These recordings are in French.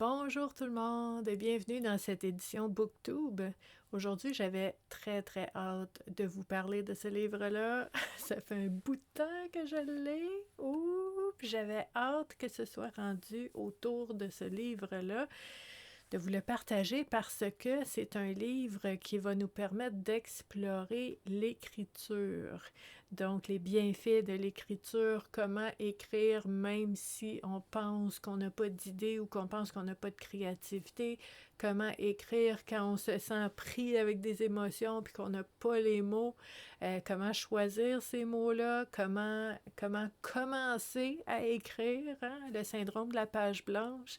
Bonjour tout le monde et bienvenue dans cette édition BookTube. Aujourd'hui, j'avais très hâte de vous parler de ce livre-là. Ça fait un bout de temps que je l'ai. Ouh, puis j'avais hâte que ce soit rendu autour de ce livre-là, de vous le partager parce que c'est un livre qui va nous permettre d'explorer l'écriture. Donc, les bienfaits de l'écriture, comment écrire même si on pense qu'on n'a pas d'idée ou qu'on pense qu'on n'a pas de créativité, comment écrire quand on se sent pris avec des émotions puis qu'on n'a pas les mots, comment choisir ces mots-là, comment commencer à écrire, hein, le syndrome de la page blanche.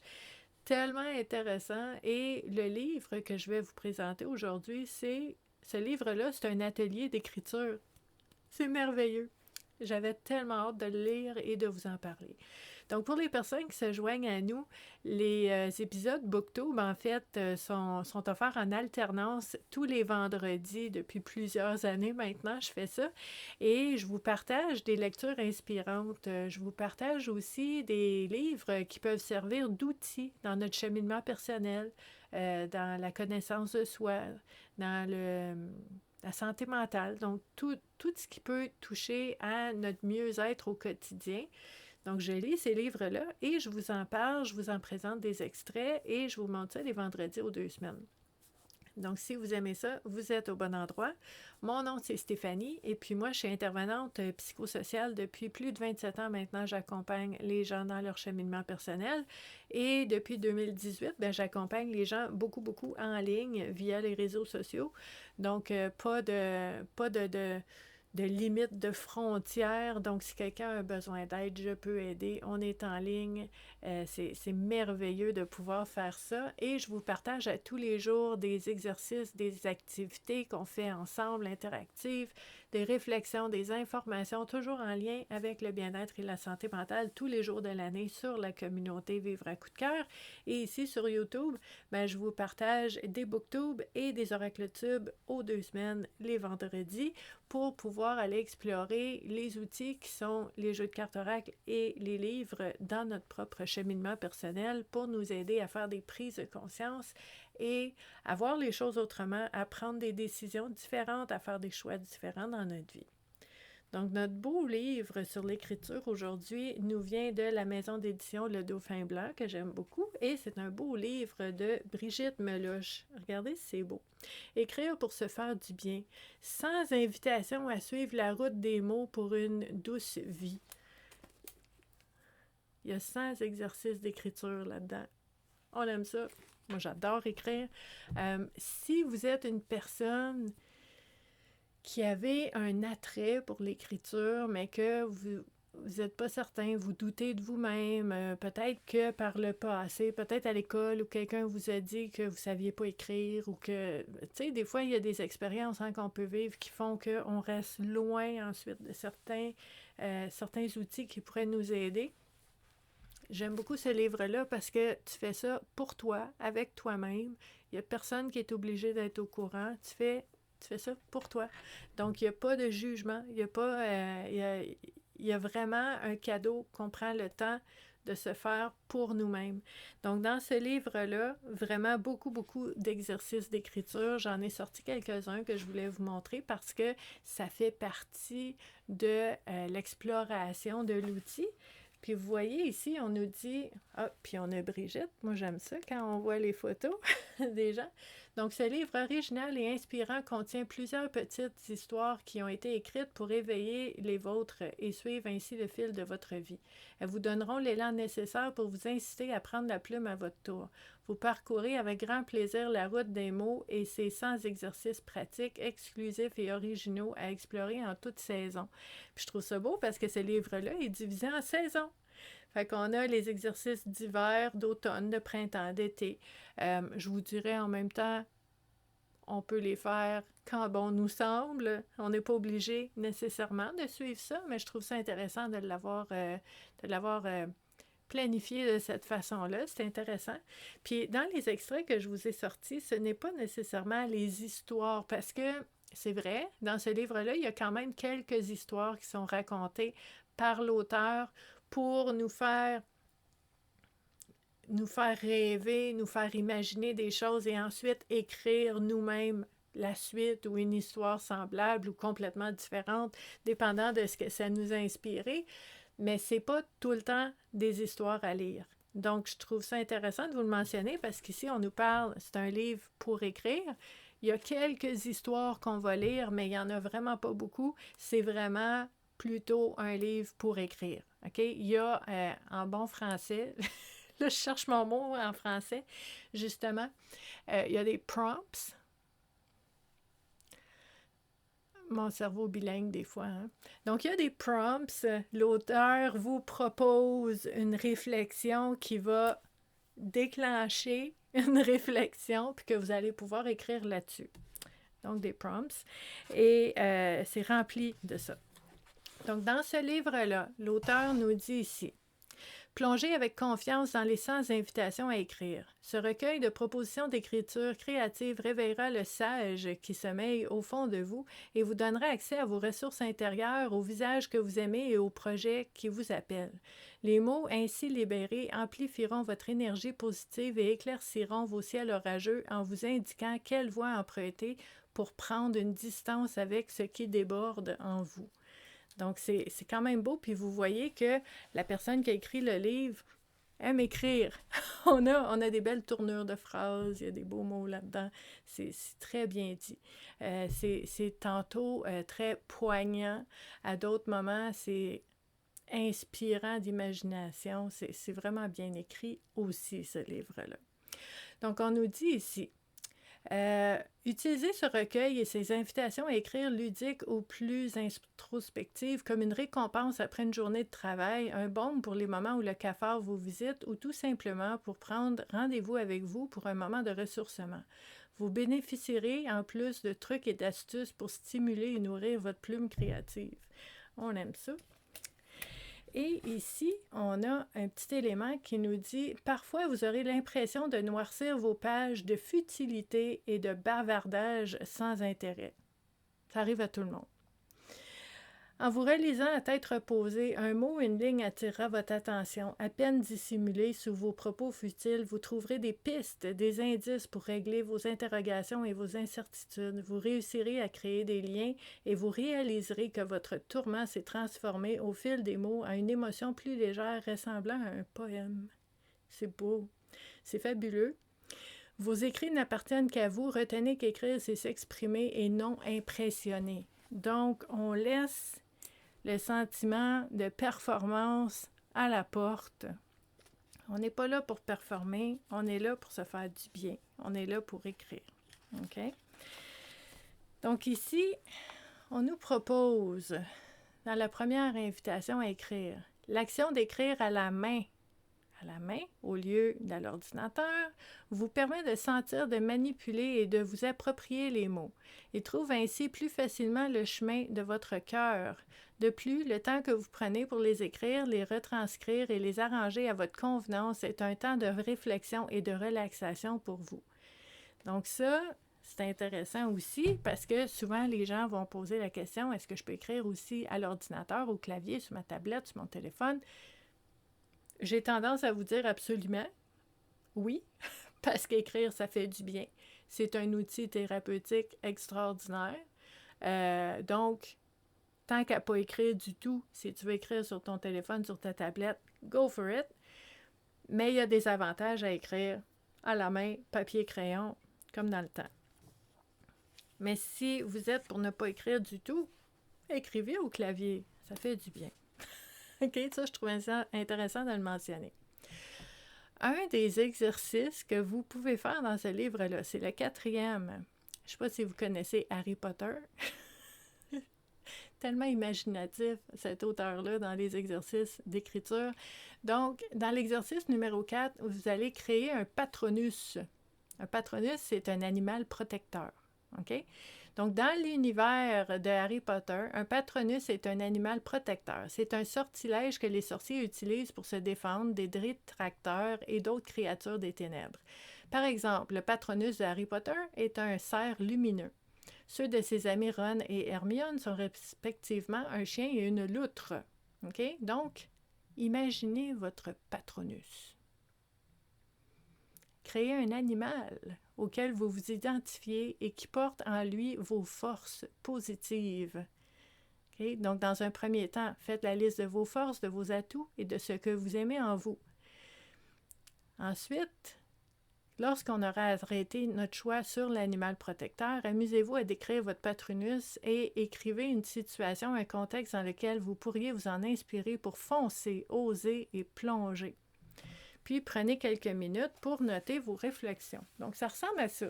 Tellement intéressant. Et le livre que je vais vous présenter aujourd'hui, ce livre-là, c'est un atelier d'écriture. C'est merveilleux. J'avais tellement hâte de le lire et de vous en parler. Donc, pour les personnes qui se joignent à nous, les épisodes BookTube, en fait, sont offerts en alternance tous les vendredis depuis plusieurs années maintenant. Je fais ça et je vous partage des lectures inspirantes. Je vous partage aussi des livres qui peuvent servir d'outils dans notre cheminement personnel, dans la connaissance de soi, dans la santé mentale, donc tout ce qui peut toucher à notre mieux-être au quotidien. Donc, je lis ces livres-là et je vous en parle, je vous en présente des extraits et je vous montre ça les vendredis aux 2 semaines. Donc, si vous aimez ça, vous êtes au bon endroit. Mon nom, c'est Stéphanie et puis moi, je suis intervenante psychosociale depuis plus de 27 ans maintenant. J'accompagne les gens dans leur cheminement personnel et depuis 2018, j'accompagne les gens beaucoup en ligne via les réseaux sociaux. Donc, pas de limite de frontières. Donc, si quelqu'un a besoin d'aide, je peux aider. On est en ligne. C'est merveilleux de pouvoir faire ça. Et je vous partage à tous les jours des exercices, des activités qu'on fait ensemble, interactives, des réflexions, des informations, toujours en lien avec le bien-être et la santé mentale tous les jours de l'année sur la communauté Vivre à coup de cœur. Et ici sur YouTube, je vous partage des booktubes et des oracles tubes aux 2 semaines, les vendredis, pour pouvoir aller explorer les outils qui sont les jeux de cartes oracles et les livres dans notre propre cheminement personnel pour nous aider à faire des prises de conscience et à voir les choses autrement, à prendre des décisions différentes, à faire des choix différents dans notre vie. Donc, notre beau livre sur l'écriture aujourd'hui nous vient de la maison d'édition Le Dauphin Blanc, que j'aime beaucoup, et c'est un beau livre de Brigitte Meloche. Regardez si c'est beau. Écrire pour se faire du bien, sans invitation à suivre la route des mots pour une douce vie. Il y a 100 exercices d'écriture là-dedans. On aime ça. Moi, j'adore écrire. Si vous êtes une personne qui avez un attrait pour l'écriture, mais que vous n'êtes pas certain, vous doutez de vous-même, peut-être que par le passé, peut-être à l'école où quelqu'un vous a dit que vous ne saviez pas écrire ou que, tu sais, des fois, il y a des expériences qu'on peut vivre qui font qu'on reste loin ensuite de certains outils qui pourraient nous aider. J'aime beaucoup ce livre-là parce que tu fais ça pour toi, avec toi-même. Il n'y a personne qui est obligé d'être au courant. Tu fais ça pour toi. Donc, il n'y a pas de jugement. Il y a vraiment un cadeau qu'on prend le temps de se faire pour nous-mêmes. Donc, dans ce livre-là, vraiment beaucoup d'exercices d'écriture. J'en ai sorti quelques-uns que je voulais vous montrer parce que ça fait partie de l'exploration de l'outil. Puis vous voyez ici, on nous dit... Ah, puis on a Brigitte. Moi, j'aime ça quand on voit les photos des gens. Donc, ce livre original et inspirant contient plusieurs petites histoires qui ont été écrites pour éveiller les vôtres et suivre ainsi le fil de votre vie. Elles vous donneront l'élan nécessaire pour vous inciter à prendre la plume à votre tour. Vous parcourez avec grand plaisir la route des mots et ses 100 exercices pratiques, exclusifs et originaux à explorer en toute saison. Puis je trouve ça beau parce que ce livre-là est divisé en saisons. Fait qu'on a les exercices d'hiver, d'automne, de printemps, d'été. Je vous dirais en même temps, on peut les faire quand bon nous semble. On n'est pas obligé nécessairement de suivre ça, mais je trouve ça intéressant de l'avoir planifié de cette façon-là. C'est intéressant. Puis dans les extraits que je vous ai sortis, ce n'est pas nécessairement les histoires, parce que c'est vrai, dans ce livre-là, il y a quand même quelques histoires qui sont racontées par l'auteur pour nous faire nous faire rêver, nous faire imaginer des choses et ensuite écrire nous-mêmes la suite ou une histoire semblable ou complètement différente, dépendant de ce que ça nous a inspiré. Mais c'est pas tout le temps des histoires à lire. Donc, je trouve ça intéressant de vous le mentionner parce qu'ici, on nous parle, c'est un livre pour écrire. Il y a quelques histoires qu'on va lire, mais il n'y en a vraiment pas beaucoup. C'est vraiment plutôt un livre pour écrire. OK? Il y a, en bon français, là, je cherche mon mot en français, justement, il y a des prompts. Mon cerveau bilingue des fois. Hein? Donc, il y a des prompts. L'auteur vous propose une réflexion qui va déclencher une réflexion puis que vous allez pouvoir écrire là-dessus. Donc, des prompts. Et c'est rempli de ça. Donc, dans ce livre-là, l'auteur nous dit ici: plongez avec confiance dans les 100 invitations à écrire. Ce recueil de propositions d'écriture créative réveillera le sage qui sommeille au fond de vous et vous donnera accès à vos ressources intérieures, aux visages que vous aimez et aux projets qui vous appellent. Les mots ainsi libérés amplifieront votre énergie positive et éclairciront vos ciels orageux en vous indiquant quelle voie emprunter pour prendre une distance avec ce qui déborde en vous. Donc, c'est quand même beau. Puis vous voyez que la personne qui a écrit le livre aime écrire. on a des belles tournures de phrases, il y a des beaux mots là-dedans. C'est très bien dit. C'est tantôt très poignant. À d'autres moments, c'est inspirant d'imagination. C'est vraiment bien écrit aussi, ce livre-là. Donc, on nous dit ici: utilisez ce recueil et ses invitations à écrire ludiques ou plus introspectives comme une récompense après une journée de travail, un baume pour les moments où le cafard vous visite ou tout simplement pour prendre rendez-vous avec vous pour un moment de ressourcement. Vous bénéficierez en plus de trucs et d'astuces pour stimuler et nourrir votre plume créative. On aime ça. Et ici, on a un petit élément qui nous dit: parfois, vous aurez l'impression de noircir vos pages de futilité et de bavardage sans intérêt. Ça arrive à tout le monde. En vous relisant à tête reposée, un mot ou une ligne attirera votre attention. À peine dissimulé sous vos propos futiles, vous trouverez des pistes, des indices pour régler vos interrogations et vos incertitudes. Vous réussirez à créer des liens et vous réaliserez que votre tourment s'est transformé au fil des mots en une émotion plus légère ressemblant à un poème. C'est beau, c'est fabuleux. Vos écrits n'appartiennent qu'à vous. Retenez qu'écrire, c'est s'exprimer et non impressionner. Donc, on laisse le sentiment de performance à la porte. On n'est pas là pour performer, on est là pour se faire du bien. On est là pour écrire. OK? Donc ici, on nous propose, dans la première invitation à écrire, l'action d'écrire à la main au lieu de l'ordinateur, vous permet de sentir, de manipuler et de vous approprier les mots et trouve ainsi plus facilement le chemin de votre cœur. De plus, le temps que vous prenez pour les écrire, les retranscrire et les arranger à votre convenance est un temps de réflexion et de relaxation pour vous. Donc ça, c'est intéressant aussi parce que souvent les gens vont poser la question: est-ce que je peux écrire aussi à l'ordinateur, au clavier, sur ma tablette, sur mon téléphone? J'ai tendance à vous dire absolument oui, parce qu'écrire, ça fait du bien. C'est un outil thérapeutique extraordinaire. Donc, tant qu'à pas écrire du tout, si tu veux écrire sur ton téléphone, sur ta tablette, go for it. Mais il y a des avantages à écrire à la main, papier, crayon, comme dans le temps. Mais si vous êtes pour ne pas écrire du tout, écrivez au clavier, ça fait du bien. OK, ça, je trouvais ça intéressant de le mentionner. Un des exercices que vous pouvez faire dans ce livre-là, c'est le 4e. Je ne sais pas si vous connaissez Harry Potter. Tellement imaginatif, cet auteur-là, dans les exercices d'écriture. Donc, dans l'exercice numéro 4, vous allez créer un patronus. Un patronus, c'est un animal protecteur. OK? Donc, dans l'univers de Harry Potter, un patronus est un animal protecteur. C'est un sortilège que les sorciers utilisent pour se défendre des détracteurs et d'autres créatures des ténèbres. Par exemple, le patronus de Harry Potter est un cerf lumineux. Ceux de ses amis Ron et Hermione sont respectivement un chien et une loutre. OK? Donc, imaginez votre patronus. créer un animal auquel vous vous identifiez et qui porte en lui vos forces positives. Okay? Donc, dans un premier temps, faites la liste de vos forces, de vos atouts et de ce que vous aimez en vous. Ensuite, lorsqu'on aura arrêté notre choix sur l'animal protecteur, amusez-vous à décrire votre patronus et écrivez une situation, un contexte dans lequel vous pourriez vous en inspirer pour foncer, oser et plonger. Puis, prenez quelques minutes pour noter vos réflexions. Donc, ça ressemble à ça.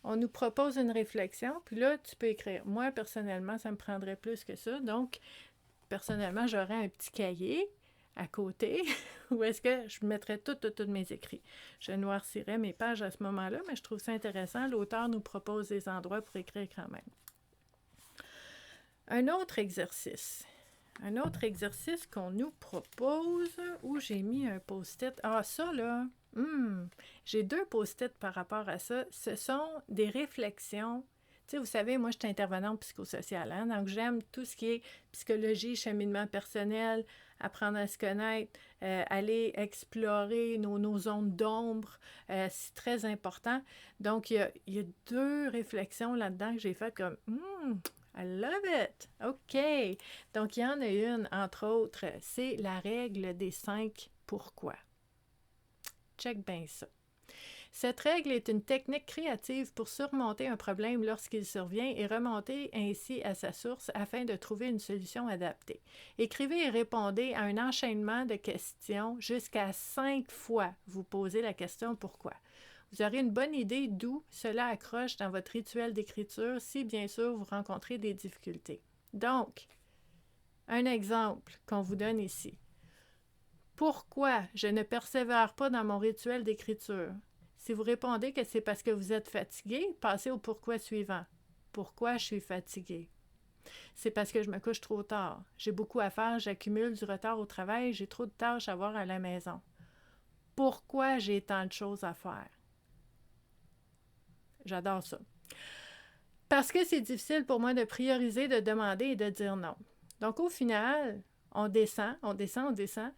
On nous propose une réflexion, puis là, tu peux écrire. Moi, personnellement, ça me prendrait plus que ça. Donc, personnellement, j'aurais un petit cahier à côté où est-ce que je mettrais tous mes écrits. Je noircirais mes pages à ce moment-là, mais je trouve ça intéressant. L'auteur nous propose des endroits pour écrire quand même. Un autre exercice qu'on nous propose, où j'ai mis un post-it. Ah, ça là, j'ai 2 post-it par rapport à ça. Ce sont des réflexions. Tu sais, vous savez, moi, je suis intervenante psychosociale, hein? Donc j'aime tout ce qui est psychologie, cheminement personnel, apprendre à se connaître, aller explorer nos zones d'ombre. C'est très important. Donc, il y a 2 réflexions là-dedans que j'ai faites comme I love it! OK! Donc, il y en a une, entre autres, c'est la règle des 5 pourquoi. Check bien ça. Cette règle est une technique créative pour surmonter un problème lorsqu'il survient et remonter ainsi à sa source afin de trouver une solution adaptée. Écrivez et répondez à un enchaînement de questions jusqu'à 5 fois. Vous posez la question pourquoi. Vous aurez une bonne idée d'où cela accroche dans votre rituel d'écriture si, bien sûr, vous rencontrez des difficultés. Donc, un exemple qu'on vous donne ici. Pourquoi je ne persévère pas dans mon rituel d'écriture? Si vous répondez que c'est parce que vous êtes fatigué, passez au pourquoi suivant. Pourquoi je suis fatigué? C'est parce que je me couche trop tard. J'ai beaucoup à faire, j'accumule du retard au travail, j'ai trop de tâches à voir à la maison. Pourquoi j'ai tant de choses à faire? J'adore ça. Parce que c'est difficile pour moi de prioriser, de demander et de dire non. Donc, au final, on descend.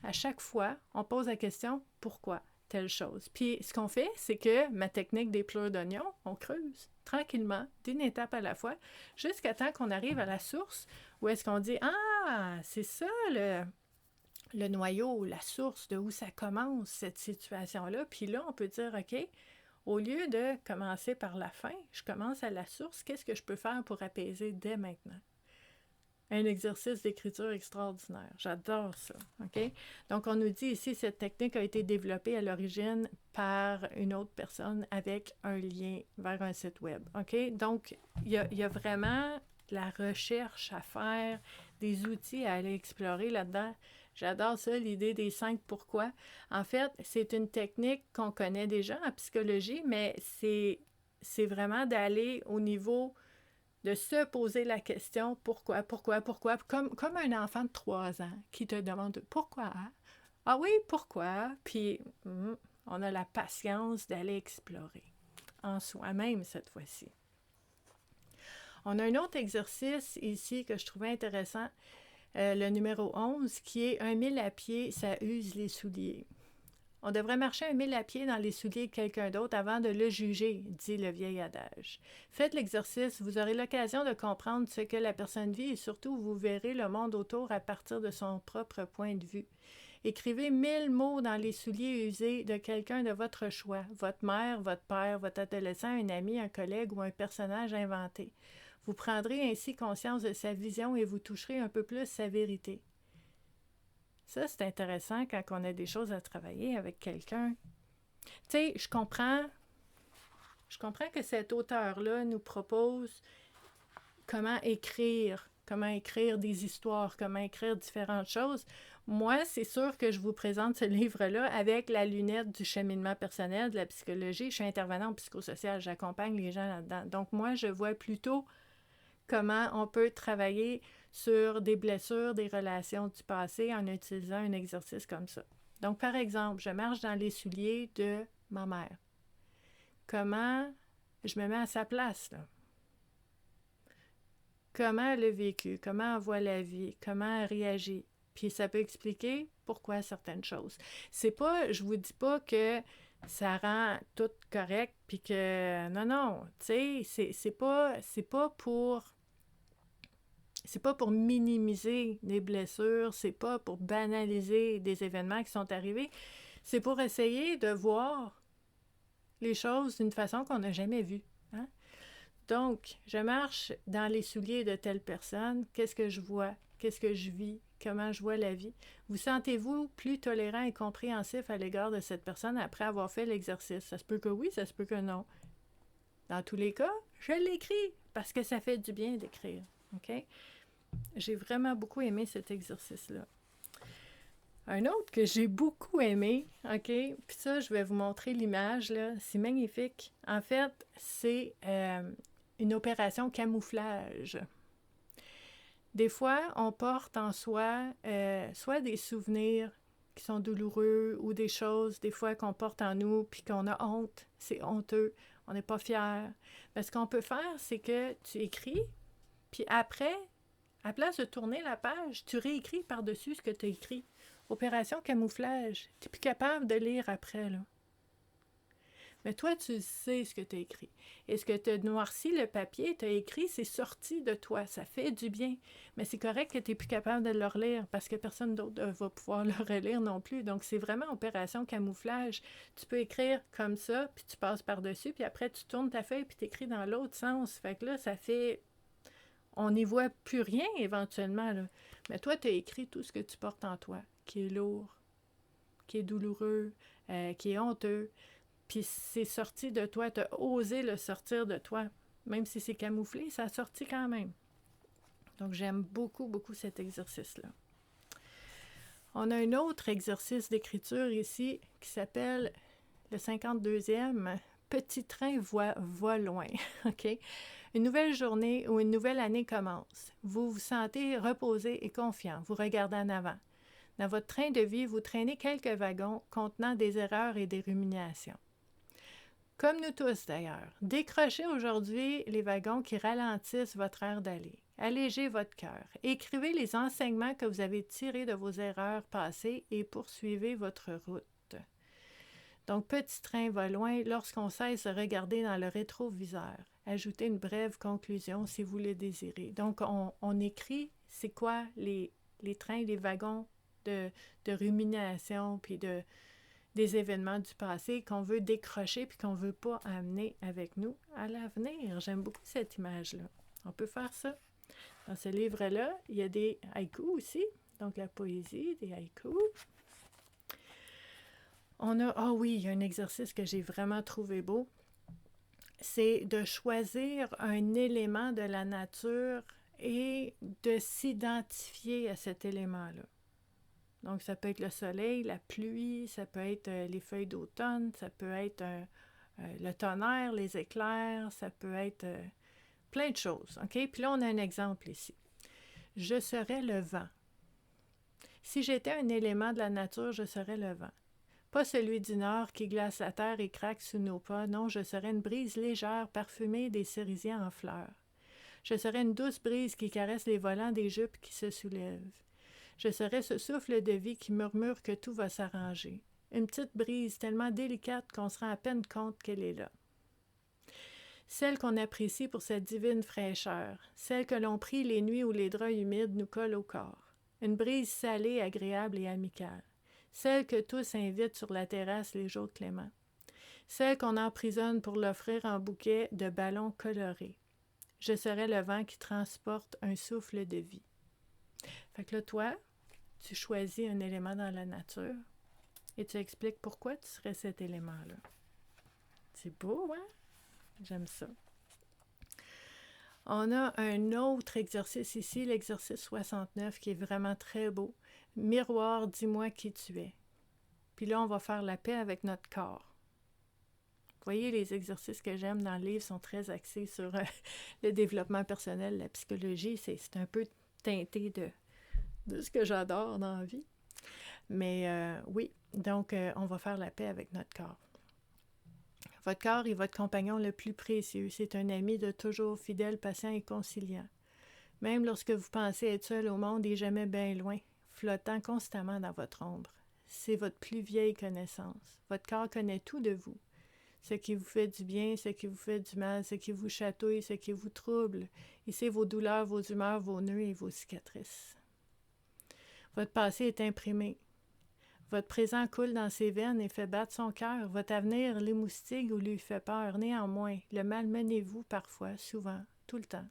À chaque fois, on pose la question « Pourquoi telle chose? » Puis, ce qu'on fait, c'est que ma technique des pleurs d'oignon, on creuse tranquillement, d'une étape à la fois, jusqu'à temps qu'on arrive à la source où est-ce qu'on dit « Ah, c'est ça le noyau, la source de où ça commence, cette situation-là. » Puis là, on peut dire « OK, au lieu de commencer par la fin, je commence à la source. Qu'est-ce que je peux faire pour apaiser dès maintenant? » Un exercice d'écriture extraordinaire. J'adore ça. OK? Donc, on nous dit ici, cette technique a été développée à l'origine par une autre personne avec un lien vers un site web. OK? Donc, il y a vraiment la recherche à faire, des outils à aller explorer là-dedans. J'adore ça, l'idée des 5 pourquoi. En fait, c'est une technique qu'on connaît déjà en psychologie, mais c'est vraiment d'aller au niveau de se poser la question pourquoi, comme un enfant de 3 ans qui te demande pourquoi. Ah oui, pourquoi? Puis on a la patience d'aller explorer en soi-même cette fois-ci. On a un autre exercice ici que je trouvais intéressant, le numéro 11, qui est 1 000 à pied, ça use les souliers. On devrait marcher 1 000 à pied dans les souliers de quelqu'un d'autre avant de le juger, dit le vieil adage. Faites l'exercice, vous aurez l'occasion de comprendre ce que la personne vit et surtout vous verrez le monde autour à partir de son propre point de vue. Écrivez 1000 mots dans les souliers usés de quelqu'un de votre choix, votre mère, votre père, votre adolescent, un ami, un collègue ou un personnage inventé. Vous prendrez ainsi conscience de sa vision et vous toucherez un peu plus sa vérité. Ça, c'est intéressant quand on a des choses à travailler avec quelqu'un. Tu sais, je comprends que cet auteur-là nous propose comment écrire des histoires, comment écrire différentes choses. Moi, c'est sûr que je vous présente ce livre-là avec la lunette du cheminement personnel, de la psychologie. Je suis intervenante psychosociale, j'accompagne les gens là-dedans. Donc, moi, je vois plutôt comment on peut travailler sur des blessures, des relations du passé en utilisant un exercice comme ça. Donc, par exemple, je marche dans les souliers de ma mère. Comment je me mets à sa place, là? Comment elle a vécu? Comment elle voit la vie? Comment elle réagit? Puis ça peut expliquer pourquoi certaines choses. C'est pas, je vous dis pas que ça rend tout correct, puis que, non, tu sais, c'est pas pour minimiser les blessures, c'est pas pour banaliser des événements qui sont arrivés, c'est pour essayer de voir les choses d'une façon qu'on n'a jamais vue. Hein? Donc, je marche dans les souliers de telle personne, qu'est-ce que je vois, qu'est-ce que je vis, comment je vois la vie. Vous sentez-vous plus tolérant et compréhensif à l'égard de cette personne après avoir fait l'exercice? Ça se peut que oui, ça se peut que non. Dans tous les cas, je l'écris parce que ça fait du bien d'écrire. OK? J'ai vraiment beaucoup aimé cet exercice-là. Un autre que j'ai beaucoup aimé, OK? Puis ça, je vais vous montrer l'image, là. C'est magnifique. En fait, c'est une opération camouflage. Des fois, on porte en soi soit des souvenirs qui sont douloureux ou des choses, des fois, qu'on porte en nous puis qu'on a honte. C'est honteux. On n'est pas fier. Mais ce qu'on peut faire, c'est que tu écris, puis après, à place de tourner la page, tu réécris par-dessus ce que tu as écrit. Opération camouflage. Tu n'es plus capable de lire après, là. Mais toi, tu sais ce que tu as écrit. Et ce que tu as noirci le papier, tu as écrit, c'est sorti de toi. Ça fait du bien. Mais c'est correct que tu n'es plus capable de le relire parce que personne d'autre va pouvoir le relire non plus. Donc, c'est vraiment opération camouflage. Tu peux écrire comme ça, puis tu passes par-dessus, puis après, tu tournes ta feuille, puis tu écris dans l'autre sens. Fait que là, ça fait... On n'y voit plus rien éventuellement, là. Mais toi, tu as écrit tout ce que tu portes en toi, qui est lourd, qui est douloureux, qui est honteux. Puis c'est sorti de toi, tu as osé le sortir de toi. Même si c'est camouflé, ça a sorti quand même. Donc j'aime beaucoup, beaucoup cet exercice-là. On a un autre exercice d'écriture ici qui s'appelle le 52e. Petit train va loin. OK? Une nouvelle journée ou une nouvelle année commence. Vous vous sentez reposé et confiant. Vous regardez en avant. Dans votre train de vie, vous traînez quelques wagons contenant des erreurs et des ruminations. Comme nous tous d'ailleurs, décrochez aujourd'hui les wagons qui ralentissent votre air d'aller. Allégez votre cœur. Écrivez les enseignements que vous avez tirés de vos erreurs passées et poursuivez votre route. Donc, petit train va loin lorsqu'on cesse de regarder dans le rétroviseur. Ajoutez une brève conclusion si vous le désirez. Donc, on écrit c'est quoi les trains, les wagons de rumination puis des événements du passé qu'on veut décrocher puis qu'on ne veut pas amener avec nous à l'avenir. J'aime beaucoup cette image-là. On peut faire ça. Dans ce livre-là, il y a des haïkus aussi, donc la poésie, des haïkus. Oui, il y a un exercice que j'ai vraiment trouvé beau. C'est de choisir un élément de la nature et de s'identifier à cet élément-là. Donc, ça peut être le soleil, la pluie, ça peut être les feuilles d'automne, ça peut être le tonnerre, les éclairs, ça peut être plein de choses. OK? Puis là, on a un exemple ici. Je serais le vent. Si j'étais un élément de la nature, je serais le vent. Pas celui du nord qui glace la terre et craque sous nos pas. Non, je serais une brise légère, parfumée des cerisiers en fleurs. Je serais une douce brise qui caresse les volants des jupes qui se soulèvent. Je serais ce souffle de vie qui murmure que tout va s'arranger. Une petite brise tellement délicate qu'on se rend à peine compte qu'elle est là. Celle qu'on apprécie pour sa divine fraîcheur, celle que l'on prie les nuits où les draps humides nous collent au corps. Une brise salée, agréable et amicale. Celle que tous invitent sur la terrasse les jours cléments. Celle qu'on emprisonne pour l'offrir en bouquet de ballons colorés. Je serais le vent qui transporte un souffle de vie. Fait que là, toi, tu choisis un élément dans la nature et tu expliques pourquoi tu serais cet élément-là. C'est beau, hein? J'aime ça. On a un autre exercice ici, l'exercice 69, qui est vraiment très beau. Miroir, dis-moi qui tu es. Puis là, on va faire la paix avec notre corps. Vous voyez, les exercices que j'aime dans le livre sont très axés sur le développement personnel, la psychologie. C'est un peu teinté de ce que j'adore dans la vie. Mais oui, donc on va faire la paix avec notre corps. Votre corps est votre compagnon le plus précieux. C'est un ami de toujours fidèle, patient et conciliant. Même lorsque vous pensez être seul au monde et jamais bien loin, flottant constamment dans votre ombre. c'est votre plus vieille connaissance. Votre corps connaît tout de vous. Ce qui vous fait du bien, ce qui vous fait du mal, ce qui vous chatouille, ce qui vous trouble. Il sait vos douleurs, vos humeurs, vos nœuds et vos cicatrices. Votre passé est imprimé. Votre présent coule dans ses veines et fait battre son cœur. Votre avenir l'émoustille ou lui fait peur. Néanmoins, le malmenez-vous parfois, souvent, tout le temps.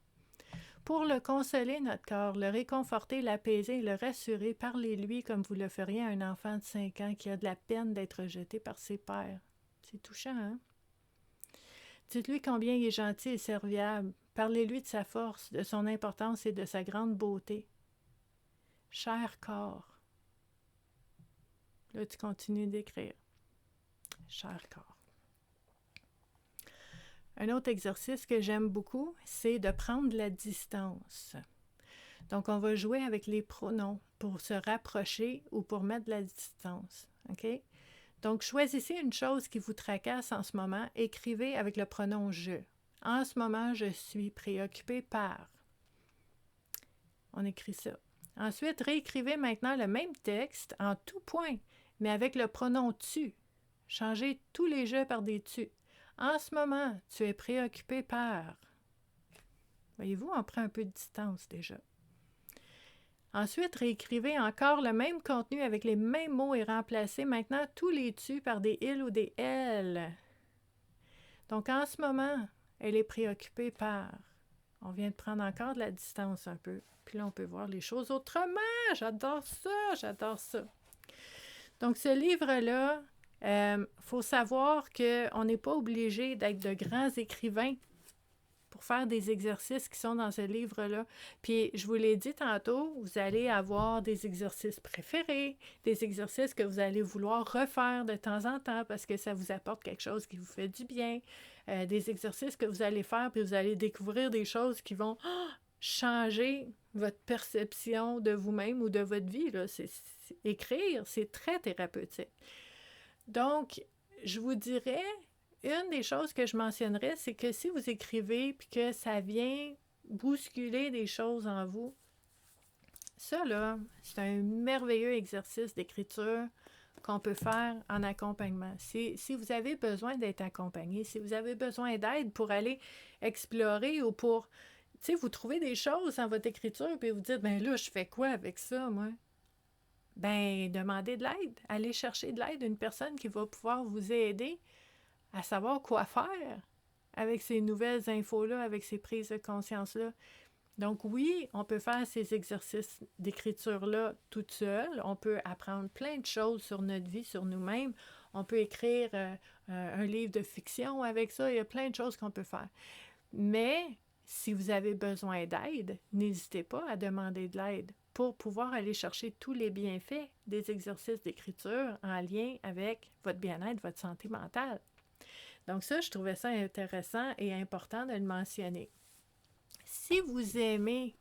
Pour le consoler, notre corps, le réconforter, l'apaiser, le rassurer, parlez-lui comme vous le feriez à un enfant de 5 ans qui a de la peine d'être rejeté par ses pairs. C'est touchant, hein? Dites-lui combien il est gentil et serviable. Parlez-lui de sa force, de son importance et de sa grande beauté. Cher corps. Là, tu continues d'écrire. Cher corps. Un autre exercice que j'aime beaucoup, c'est de prendre de la distance. Donc, on va jouer avec les pronoms pour se rapprocher ou pour mettre de la distance. OK? Donc, choisissez une chose qui vous tracasse en ce moment. Écrivez avec le pronom « je ». En ce moment, je suis préoccupé par. On écrit ça. Ensuite, réécrivez maintenant le même texte en tout point, mais avec le pronom « tu ». Changez tous les « je » par des « tu ». En ce moment, tu es préoccupé par. Voyez-vous, on prend un peu de distance déjà. Ensuite, réécrivez encore le même contenu avec les mêmes mots et remplacez maintenant tous les tu par des il ou des elle. Donc, en ce moment, elle est préoccupée par. On vient de prendre encore de la distance un peu. Puis là, on peut voir les choses autrement. J'adore ça, j'adore ça. Donc, ce livre-là, faut savoir qu'on n'est pas obligé d'être de grands écrivains pour faire des exercices qui sont dans ce livre-là. Puis, je vous l'ai dit tantôt, vous allez avoir des exercices préférés, des exercices que vous allez vouloir refaire de temps en temps parce que ça vous apporte quelque chose qui vous fait du bien, des exercices que vous allez faire, puis vous allez découvrir des choses qui vont changer votre perception de vous-même ou de votre vie. Là. Écrire, c'est très thérapeutique. Donc, je vous dirais, une des choses que je mentionnerais, c'est que si vous écrivez puis que ça vient bousculer des choses en vous, ça, là, c'est un merveilleux exercice d'écriture qu'on peut faire en accompagnement. Si vous avez besoin d'être accompagné, si vous avez besoin d'aide pour aller explorer ou pour, tu sais, vous trouvez des choses dans votre écriture puis vous dites, ben là, je fais quoi avec ça, moi? Ben, demandez de l'aide. Allez chercher de l'aide d'une personne qui va pouvoir vous aider à savoir quoi faire avec ces nouvelles infos-là, avec ces prises de conscience-là. Donc oui, on peut faire ces exercices d'écriture-là toute seule. On peut apprendre plein de choses sur notre vie, sur nous-mêmes. On peut écrire un livre de fiction avec ça. Il y a plein de choses qu'on peut faire. Mais si vous avez besoin d'aide, n'hésitez pas à demander de l'aide pour pouvoir aller chercher tous les bienfaits des exercices d'écriture en lien avec votre bien-être, votre santé mentale. Donc ça, je trouvais ça intéressant et important de le mentionner. Si vous aimez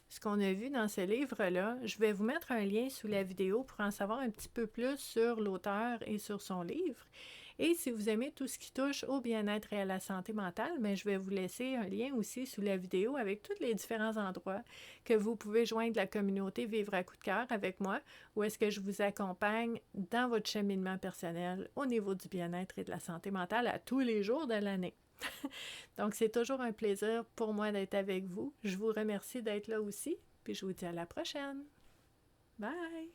ce qu'on a vu dans ce livre-là, je vais vous mettre un lien sous la vidéo pour en savoir un petit peu plus sur l'auteur et sur son livre. Et si vous aimez tout ce qui touche au bien-être et à la santé mentale, mais je vais vous laisser un lien aussi sous la vidéo avec tous les différents endroits que vous pouvez joindre la communauté Vivre à coup de cœur avec moi, où est-ce que je vous accompagne dans votre cheminement personnel au niveau du bien-être et de la santé mentale à tous les jours de l'année. Donc, c'est toujours un plaisir pour moi d'être avec vous. Je vous remercie d'être là aussi, puis je vous dis à la prochaine. Bye!